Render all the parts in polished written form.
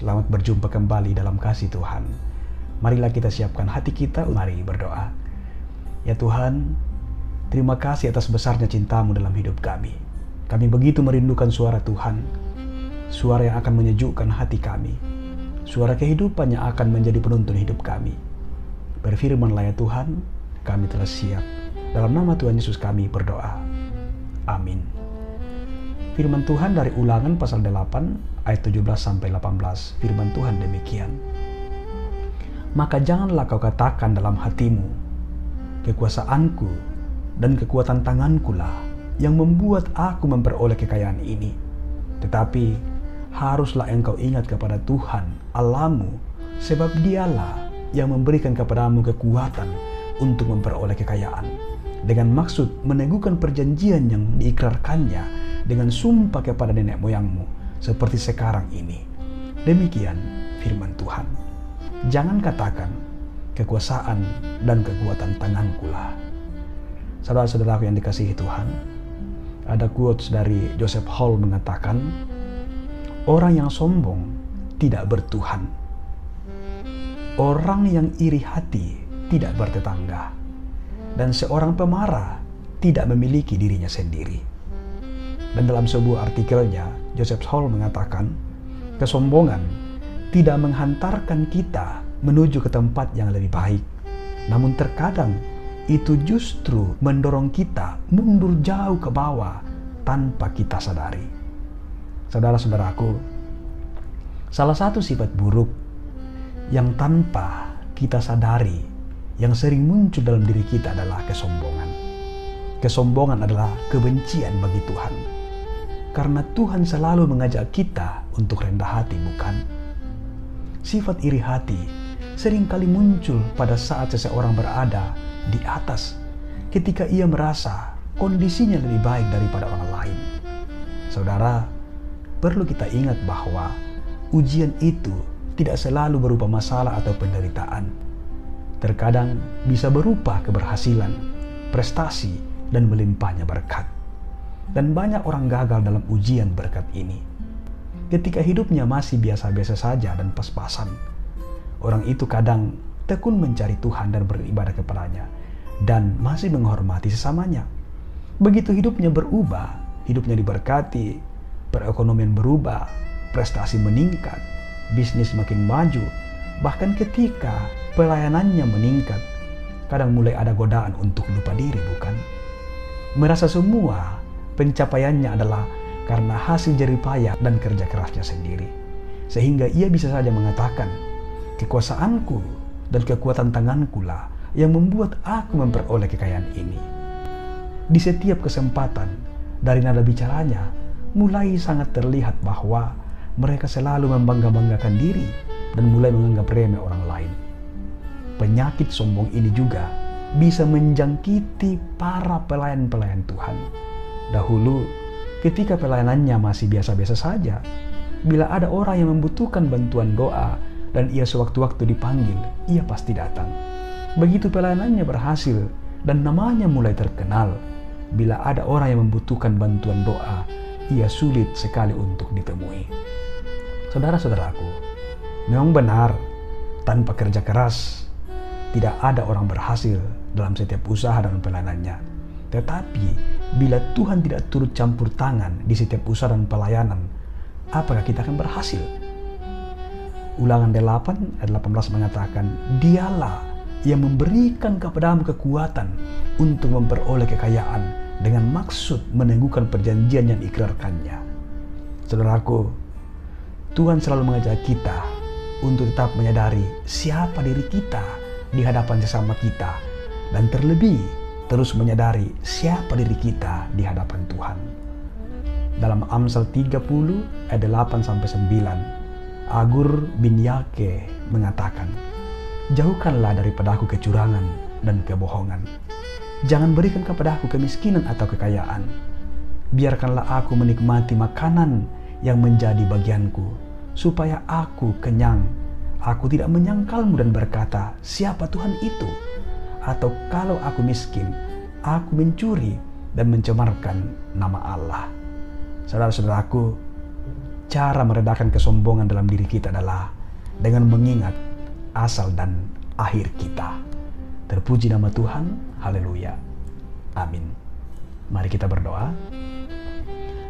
Selamat berjumpa kembali dalam kasih Tuhan. Marilah kita siapkan hati kita, mari berdoa. Ya Tuhan, terima kasih atas besarnya cinta-Mu dalam hidup kami. Kami begitu merindukan suara Tuhan, suara yang akan menyejukkan hati kami, suara kehidupan yang akan menjadi penuntun hidup kami. Berfirman-Lah ya Tuhan, kami telah siap. Dalam nama Tuhan Yesus kami berdoa. Amin. Firman Tuhan dari Ulangan pasal 8 ayat 17-18. Firman Tuhan demikian. Maka janganlah kau katakan dalam hatimu, kekuasaanku dan kekuatan tanganku lah yang membuat aku memperoleh kekayaan ini. Tetapi haruslah engkau ingat kepada Tuhan Allahmu, sebab Dialah yang memberikan kepadamu kekuatan untuk memperoleh kekayaan, dengan maksud meneguhkan perjanjian yang diikrarkannya dengan sumpah kepada nenek moyangmu, seperti sekarang ini. Demikian firman Tuhan. Jangan katakan, kekuasaan dan kekuatan tanganku lah. Saudara-saudaraku yang dikasihi Tuhan, ada quotes dari Joseph Hall mengatakan, orang yang sombong tidak bertuhan. Orang yang iri hati tidak bertetangga. Dan seorang pemarah tidak memiliki dirinya sendiri. Dan dalam sebuah artikelnya, Joseph Hall mengatakan, kesombongan tidak menghantarkan kita menuju ke tempat yang lebih baik. Namun terkadang itu justru mendorong kita mundur jauh ke bawah tanpa kita sadari. Saudara-saudaraku, salah satu sifat buruk yang tanpa kita sadari yang sering muncul dalam diri kita adalah kesombongan. Kesombongan adalah kebencian bagi Tuhan. Karena Tuhan selalu mengajak kita untuk rendah hati, bukan? Sifat iri hati seringkali muncul pada saat seseorang berada di atas ketika ia merasa kondisinya lebih baik daripada orang lain. Saudara, perlu kita ingat bahwa ujian itu tidak selalu berupa masalah atau penderitaan. Terkadang bisa berupa keberhasilan, prestasi, dan melimpahnya berkat. Dan banyak orang gagal dalam ujian berkat ini. Ketika hidupnya masih biasa-biasa saja dan pas-pasan, orang itu kadang tekun mencari Tuhan dan beribadah kepadanya, dan masih menghormati sesamanya. Begitu hidupnya berubah, hidupnya diberkati, perekonomian berubah, prestasi meningkat, bisnis makin maju, bahkan ketika pelayanannya meningkat, kadang mulai ada godaan untuk lupa diri, bukan? Merasa semua pencapaiannya adalah karena hasil jerih payah dan kerja kerasnya sendiri. Sehingga ia bisa saja mengatakan, kekuasaanku dan kekuatan tanganku lah yang membuat aku memperoleh kekayaan ini. Di setiap kesempatan, dari nada bicaranya, mulai sangat terlihat bahwa mereka selalu membangga-banggakan diri dan mulai menganggap remeh orang lain. Penyakit sombong ini juga bisa menjangkiti para pelayan-pelayan Tuhan. Dahulu, ketika pelayanannya masih biasa-biasa saja, bila ada orang yang membutuhkan bantuan doa dan ia sewaktu-waktu dipanggil, ia pasti datang. Begitu pelayanannya berhasil dan namanya mulai terkenal, bila ada orang yang membutuhkan bantuan doa, ia sulit sekali untuk ditemui. Saudara-saudaraku, memang benar, tanpa kerja keras, tidak ada orang berhasil dalam setiap usaha dan pelayanannya. Tetapi, bila Tuhan tidak turut campur tangan di setiap usaha dan pelayanan, apakah kita akan berhasil? Ulangan 8 ayat 18 mengatakan, Dialah yang memberikan kepadamu kekuatan untuk memperoleh kekayaan dengan maksud meneguhkan perjanjian yang diikrarkannya. Saudaraku, Tuhan selalu mengajak kita untuk tetap menyadari siapa diri kita di hadapan sesama kita, dan terlebih terus menyadari siapa diri kita di hadapan Tuhan. Dalam Amsal 30 ayat 8-9, Agur bin Yake mengatakan, jauhkanlah daripadaku kecurangan dan kebohongan. Jangan berikan kepadaku kemiskinan atau kekayaan. Biarkanlah aku menikmati makanan yang menjadi bagianku, supaya aku kenyang. Aku tidak menyangkalmu dan berkata, siapa Tuhan itu? Atau kalau aku miskin, aku mencuri dan mencemarkan nama Allah. Saudara-saudaraku, cara meredakan kesombongan dalam diri kita adalah dengan mengingat asal dan akhir kita. Terpuji nama Tuhan, haleluya, amin. Mari kita berdoa.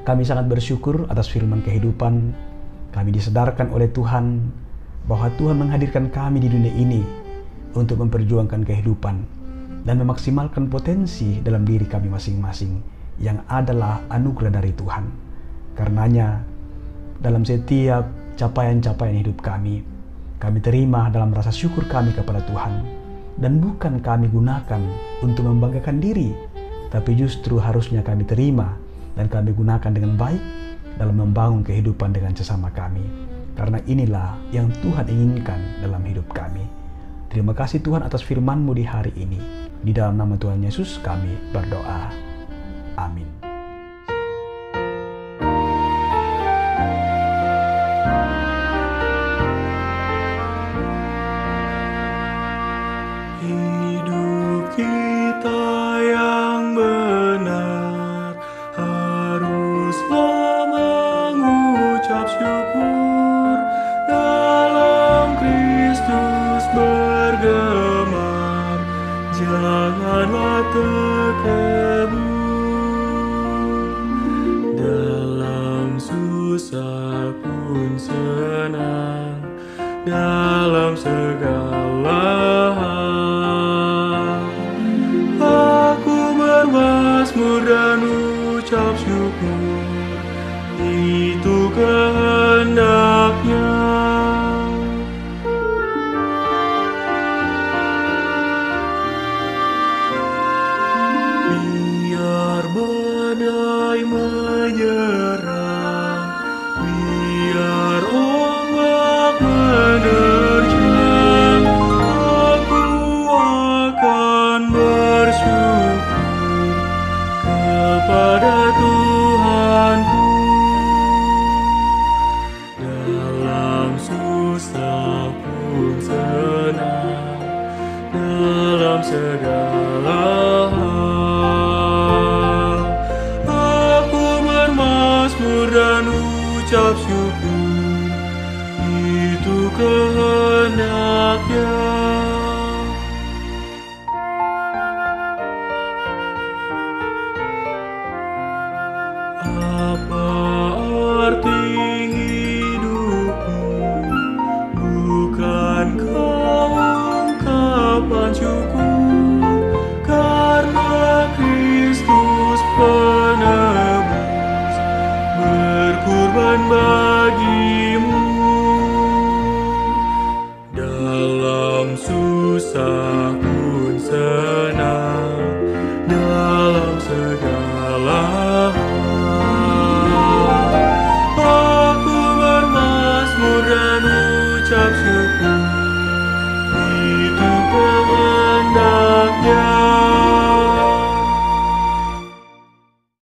Kami sangat bersyukur atas firman kehidupan. Kami disadarkan oleh Tuhan bahwa Tuhan menghadirkan kami di dunia ini untuk memperjuangkan kehidupan dan memaksimalkan potensi dalam diri kami masing-masing yang adalah anugerah dari Tuhan. Karenanya, dalam setiap capaian-capaian hidup kami terima dalam rasa syukur kami kepada Tuhan, dan bukan kami gunakan untuk membanggakan diri, tapi justru harusnya kami terima dan kami gunakan dengan baik dalam membangun kehidupan dengan sesama kami, karena inilah yang Tuhan inginkan dalam hidup kami. Terima kasih Tuhan atas firman-Mu di hari ini. Di dalam nama Tuhan Yesus kami berdoa. Amin. Hidup kita yang benar haruslah mengucap syukur, dalam Kristus bergemar, janganlah terkebun. Dalam susah pun senang, dalam segala hal aku bermazmur dan ucap syukur, itu kehendaknya. Biar badai menyerang, biar ombak menerjang, aku akan bersyukur kepada Tuhanku. Dalam susah pun senang, dalam segala hal aku bermazmur dan ucap